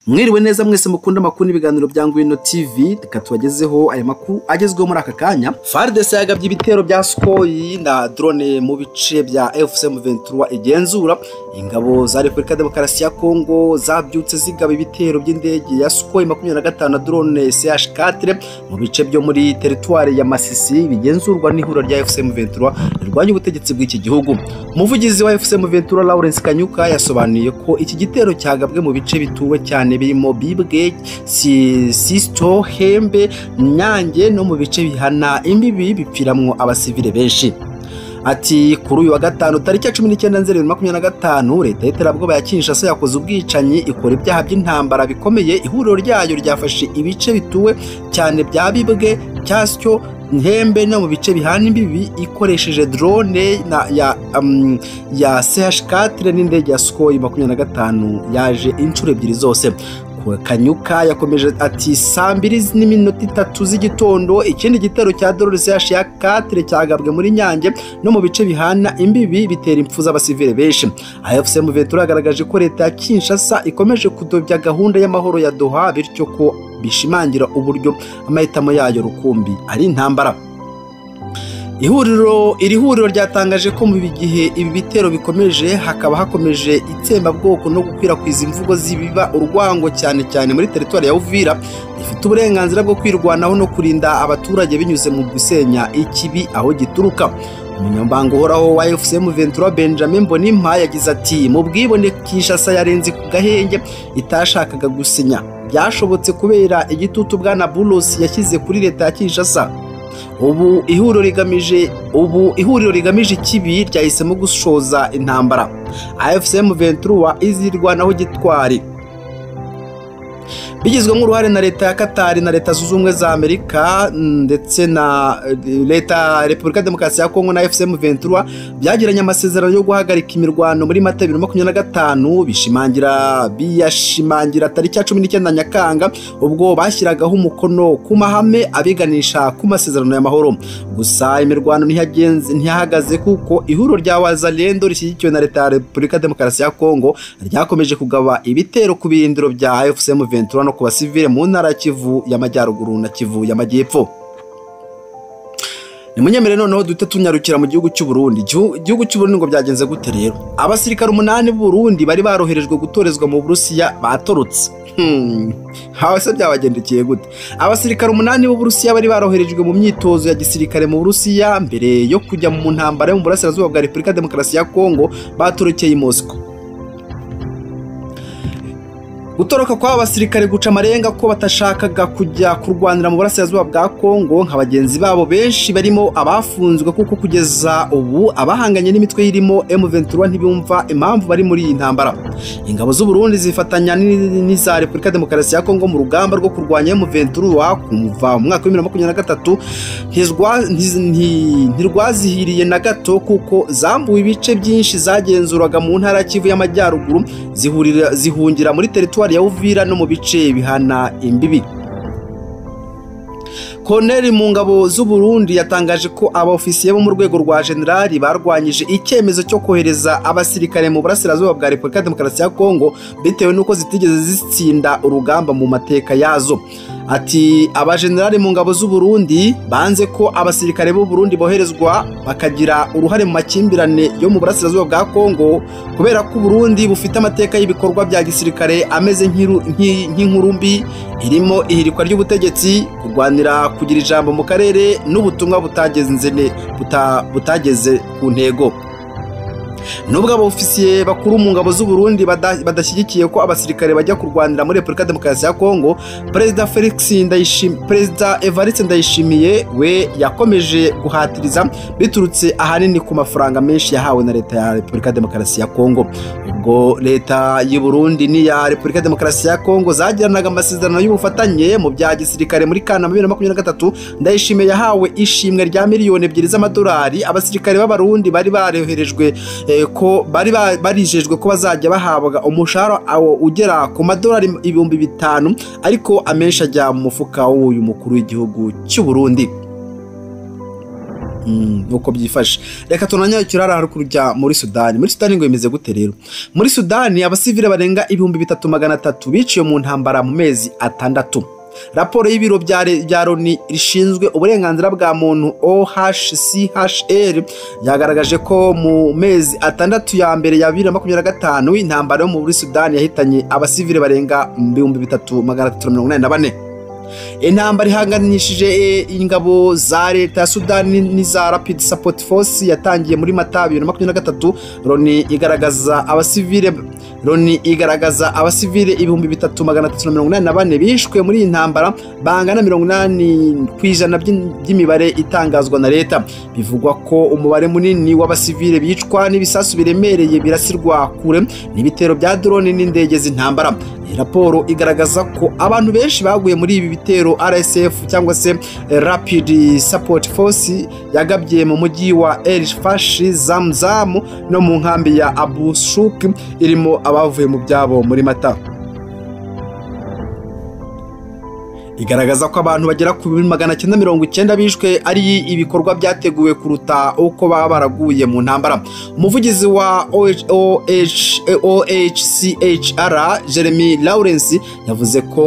Mwiriwe neza mwese mukunda makuru n'ibiganiro bya Ngwino TV, reka tubagezeho aya makuru agezweho muri aka kanya. FARDC yagabye ibitero bya Sukhoi na drone mu bice bya FCM23 igenzura. Ingabo za Repubulika Demokarasi ya Kongo zabyutse zigaba ibitero by'indege ya Sukhoi 25 na drone CH4 mu bice byo muri teritwari ya Masisi bigenzurwa n'ihuriro rya FCM23 rirwanya ubutegetsi bw'iki gihugu. Umuvugizi wa FCM23 Lawrence Kanyuka yasobanuye ko iki gitero cyagabwe mu bice bituwe cyane birimo Bibwe, Sisto, Hembe, Nyange no mu bice bihana imbibi bipfiramwo abasivile benshi. Ati kuri uyu wa gatanu tariki ya 19 Nzeri 2025 leta y'iterabwoba ya Kinshasa yakoze ubwicanyi ikora ibyaha by'intambara bikomeye. Ihuriro ryayo ryafashe ibice bituwe cyane bya Bibwe, Cyasyo, Nhembe no mu bice bihana imbibi ikoresheje drone ya CH4 n'indege ya Sukhoi 25 yaje inshuro ebyiri zose. Kanyuka yakomeje ati saa 2:03 z'igitondo ikindi gitero cya drone CH4 cyagabwe muri Nyange no mu bice bihana imbibi bitera impfu z'abasivile benshi. AFCM23 yagaragaje ko leta ya Kinshasa ikomeje kudobya gahunda y'amahoro ya Doha, bityo ko bishimangira uburyo amahitamo yayo rukumbi ari intambara. Iri huriro ryatangaje ko mu gihe ibi bitero bikomeje hakaba hakomeje itsembabwoko no gukwirakwiza imvugo zibiba urwango cyane muri teritwari ya Uvira ifite uburenganzira bwo kwirwanaho no kurinda abaturage binyuze mu gusenya ikibi aho gituruka. Umunyamabanga uhoraho wa FCM23 Benjamin Mbonimpa yagize ati mu bwibone Kinshasa yarenze ku gahenge itashakaga gusinya byashobotse kubera igitutu bwana Bulos yashyize kuri leta ya Kinshasa. Ubu ihuriro rigamije ikibi ryahisemo gushoza intambara. AFCM23 izirwanaho gitwari bigizwe nk'uruhare na leta ya Qatar na leta zunze ubumwe za Amerika ndetse na leta Repubulika Demokarasi ya Kongo na FCM23 byagiranye amasezerano yo guhagarika imirwano muri Mata 2025 biyashimangira tariki ya 19 Nyakanga ubwo bashyiragaho umukono ku mahame abiganisha ku masezerano y'amahoro. Gusa imirwano ntihagaze kuko ihuriro rya Wazalendo rishyigikiwe na leta ya Repubulika Demokarasi ya Kongo ryakomeje kugaba ibitero ku birindiro bya FCM23 no ku basivile mu ntara Kivu y'Amajyaruguru na Kivu y'Amajyepfo. Nimunyemere noneho duhita tunyarukira mu gihugu cy'u Burundi. Igihugu cy'u Burundi ngo byagenze gute rero? Abasirikare 8 b'u Burundi bari baroherejwe gutorezwa mu Burusiya batorotse. Hawase byabagendekeye gute? Abasirikare 8 b'u Burusiya bari baroherejwe mu myitozo ya gisirikare mu Burusiya mbere yo kujya mu ntambara yo mu burasirazuba bwa Repubulika Demokarasi ya Kongo batorokeye i Moscow. Gutoroka kwa abasirikare guca amarenga ko batashakaga kujya kurwanira mu burasirazuba bwa Kongo nk'abagenzi babo benshi barimo abafunzwe kuko kugeza ubu abahanganye n'imitwe irimo M23 ntibumva impamvu bari muri iyi ntambara. Ingabo z'u Burundi zifatanya n'iza Repubulika Demokarasi ya Kongo mu rugamba rwo kurwanya M23 kuva mu mwaka wa 2023 ntirwazihiriye na gato kuko zambuwe ibice byinshi zagenzuraga mu ntara Kivu y'Amajyaruguru zihungira muri teritwari ya Uvira no mu bice bihana imbibi. Colonel mu ngabo z'u Burundi yatangaje ko abaofisiye bo mu rwego rwa generali barwanyije icyemezo cyo kohereza abasirikare mu burasirazuba bwa Repubulika Demokarasi ya Kongo bitewe nuko zitigeze zitsinda urugamba mu mateka yazo. Ati abajenerali mu ngabo z'u Burundi banze ko abasirikare b'u Burundi boherezwa bakagira uruhare mu makimbirane yo mu burasirazuba bwa Kongo kubera ko Burundi bufite amateka y'ibikorwa bya gisirikare ameze nk'inkuru mbi irimo ihirikwa ry'ubutegetsi, kurwanira kugira ijambo mu karere n'ubutumwa butageze ku ntego. Nubwo abaofisiye bakuru mu ngabo z'u Burundi badashyigikiye ko abasirikare bajya kurwanira muri Repubulika Demokarasi ya Kongo, Perezida Evariste Ndayishimiye we yakomeje guhatiriza biturutse ahanini ku mafaranga menshi yahawe na leta ya Repubulika Demokarasi ya Kongo. Ubwo leta y'u Burundi n'iya Repubulika Demokarasi ya Kongo zagiranaga amasezerano y'ubufatanye mu bya gisirikare muri Kanama 2023, Ndayishimiye yahawe ishimwe rya miliyoni 2 z'amadolari. Abasirikare b'abarundi bari baroherejwe ko barijejwe ko bazajya bahabwa umushahara ugera ku madolari 5,000 ariko amenshi ajya mu mufuka w'uyu mukuru w'igihugu cy'u Burundi. nuko byifashe. Reka tunanyarukira haruguru kujya muri Sudani. Muri Sudani ngo bimeze gute rero? Muri Sudani abasivile barenga 3300 biciye mu ntambara mu mezi 6. Raporo y'ibiro bya Loni rishinzwe uburenganzira bwa muntu OHCHR yagaragaje ko mu mezi 6 ya mbere ya 2025 intambara yo muri Sudani yahitanye abasivile barenga 3384. Intambara ihanganishije ingabo za leta ya Sudani n'iza Rapid Support Force yatangiye muri Mata 2023. Loni igaragaza abasivile 3384 bishwe muri iyi ntambara, bangana 80% by'imibare itangazwa na leta. Bivugwa ko umubare munini w'abasivile bicwa n'ibisasu biremereye birasirwa kure n'ibitero bya drone n'indege z'intambara. Iyi raporo igaragaza ko abantu benshi baguye muri ibi bitero RSF cyangwa se Rapid Support Force yagabye mu mujyi wa El Fashi, Zamzam no mu nkambi ya Abu Shuk irimo abavuye mu byabo muri Mata. Igaragaza ko abantu bagera ku 990 bishwe ari ibikorwa byateguwe kuruta uko baba baraguye mu ntambara. Umuvugizi wa OHCHR Jeremy Lawrence yavuze ko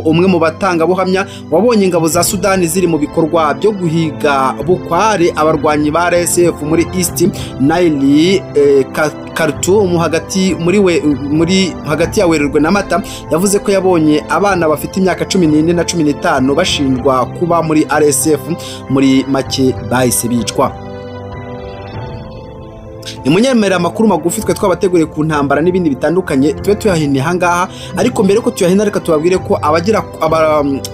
umwe mu batangabuhamya wabonye ingabo za Sudani ziri mu bikorwa byo guhiga bukware abarwanyi ba RSF muri East Nile Khartoum hagati ya Werurwe na Mata. Yavuze ko yabonye abana bafite imyaka 14 na 15 bashinjwa kuba muri RSF, muri make bahise bicwa. Nimunyemera amakuru magufi twe twabateguriye ku ntambara n'ibindi bitandukanye tube tuyahiniye hangaha, ariko mbere ko tuyahina reka tubabwire ko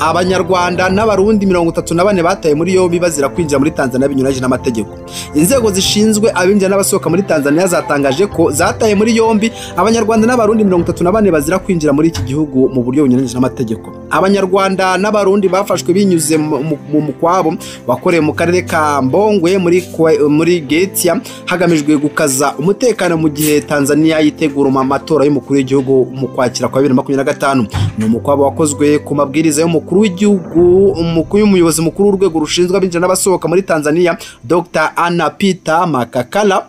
abanyarwanda n'abarundi 34 bataye muri yombi bazira kwinjira muri Tanzania binyuranye n'amategeko. Inzego zishinzwe abinjira n'abasohoka muri Tanzania zatangaje ko zataye muri yombi abanyarwanda n'abarundi 34 bazira kwinjira muri iki gihugu mu buryo bunyuranye n'amategeko. Abanyarwanda n'abarundi bafashwe binyuze mu mukwabo wakoreye mu karere ka Mbongwe muri Getia hagamijwe gukaza umutekano mu gihe Tanzania yitegura amatora y'umukuru w'igihugu mu kwakira kwa 2025. Ni umukwabo wakozwe ku mabwiriza y'umukuru w'igihugu, umuyobozi mukuru w'urwego rushinzwe abinjira n'abasohoka muri Tanzania Dr. Anna Peter Makakala.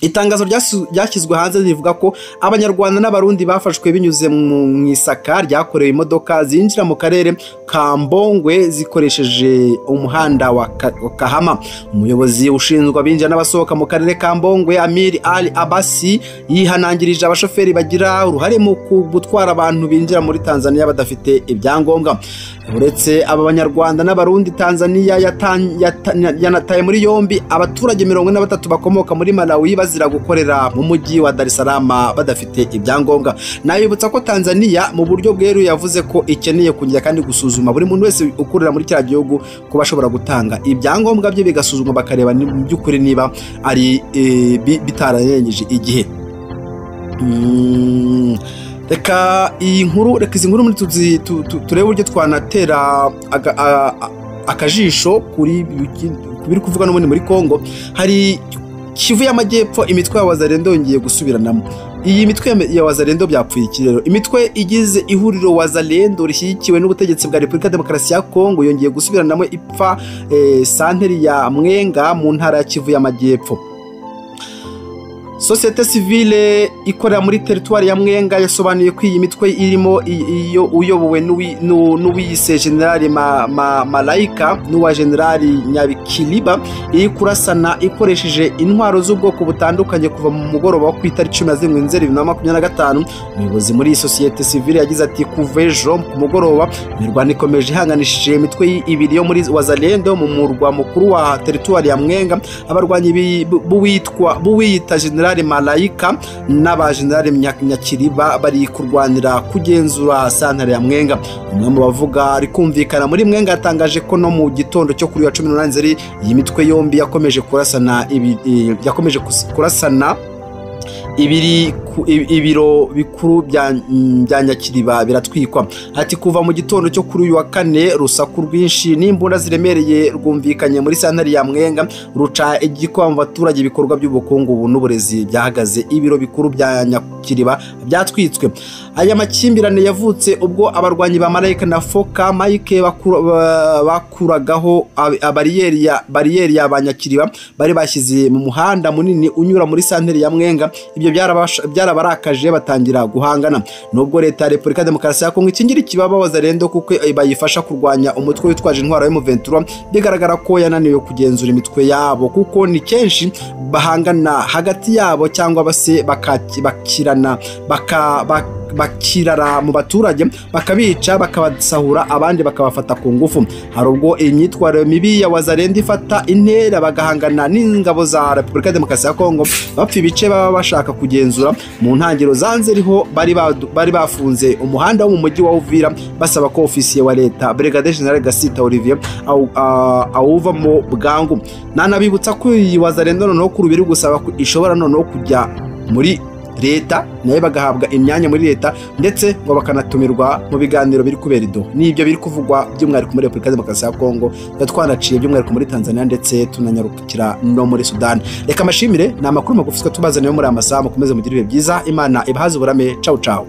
Itangazo ryashyizwe hanze rivuga ko abanyarwanda n'abarundi bafashwe binyuze mu isaka ryakorewe imodoka zinjira mu karere ka Mbongwe zikoresheje umuhanda wa Kahama. Umuyobozi ushinzwe abinjira n'abasohoka mu karere ka Mbongwe Amir Ali Abasi yihanangirije abashoferi bagira uruhare mu gutwara abantu binjira muri Tanzania badafite ibyangombwa. Uretse aba banyarwanda n'abarundi, Tanzania yanataye muri yombi abaturage 43 bakomoka muri Malawi bazira gukorera mu mujyi wa Dar es Salaam badafite ibyangombwa. Nayibutsa ko Tanzania mu buryo bweru yavuze ko ikeneye kugira kandi gusuzuma buri muntu wese ukorera muri cya gihugu kuba ashobora gutanga ibyangombwa bye bigasuzumwa bakareba mu by'ukuri niba ari bitararengeje igihe. Reka izi nkuru muri turebe uburyo twanatera akajisho kuri biri kuvuga n'ubundi muri Kongo. Hari Kivu y'Amajyepfo imitwe ya Wazalendo yongeye gusubiranamo. Iyi mitwe ya Wazalendo byapfuye iki rero? Imitwe igize ihuriro Wazalendo rishyigikiwe n'ubutegetsi bwa Repubulika Demokarasi ya Kongo yongeye gusubiranamo ipfa santeri ya Mwenga mu ntara ya Kivu y'Amajyepfo. Societe civile ikorera muri territoire ya Mwenga yasobanuye ko iyi mitwe irimo iyo uyobowe n'uwiyise General Malaika n'uwa General Nyabikiliba iri kurasana ikoresheje intwaro z'ubwoko butandukanye kuva mu mugoroba wo kwitariki 11 Nzeri 2025. Umuyobozi muri Societe civile yagize ati kuva ejo ku mugoroba imirwano ikomeje ihanganishije imitwe ibiri yo muri Wazalendo mu murwa mukuru wa territoire ya Mwenga. Abarwanyi buwiyita General Malaika n'aba General Nyakiriba bari kurwanira kugenzura santare ya Mwenga. Umwe mu bavuga ari kumvikana muri Mwenga yatangaje ko no mu gitondo cyo kuri wa 18 Nzeri iyi mitwe yombi yakomeje kurasana ibiro bikuru bya Nyakiriba biratwikwa. Ati kuva mu gitondo cyo kuri uyu wa kane rusaku rwinshi n'imbunda ziremereye rwumvikanye muri santari ya Mwenga ruca igikwa mu baturage ibikorwa by'ubukungu n'uburezi byahagaze. Ibiro bikuru bya Nyakiriba byatwitswe. Aya makimbirane yavutse ubwo abarwanyi ba Malayika na Foka Mike bakuragaho bariyeri ya Banyakiriba bari bashyize mu muhanda munini unyura muri santeri ya Mwenga. Ibyo byarabarakaje batangira guhangana. Nubwo leta ya Repubulika Demokarasi ya Kongo ikingira ikibaba Wazalendo kuko bayifasha kurwanya umutwe witwaje intwaro ya M23, bigaragara ko yananiwe kugenzura imitwe yabo kuko ni kenshi bahangana hagati yabo cyangwa base bakirara mu baturage bakabica bakabasahura abandi bakabafata ku ngufu. Hari ubwo imyitwarire mibi ya Wazalendo ifata intera bagahangana n'ingabo za Repubulika Demokarasi ya Kongo bapfa ibice baba bashaka kugenzura. Mu ntangiro zanze riho bari bafunze umuhanda wo mu mujyi wa Uvira basaba ko ofisiye wa leta Brigadier General Gasita Olivier awuvamo bwangu. Nanabibutsa ko iyi Wazalendo noneho kuri biri gusaba ko ishobora noneho kujya muri leta naye bagahabwa imyanya muri leta ndetse ngo bakanatumirwa mu biganiro biri kubera ido. Nibyo biri kuvugwa by'umwihariko muri Repubulika Demokarasi ya Kongo, twanaciye by'umwihariko muri Tanzania ndetse tunanyarukira no muri Sudan. Reka mashimire, ni amakuru magufi twabazaniye muri amasaha. Mukomeze mugire ibihe byiza, Imana ibahaze uburame. Ciao ciao.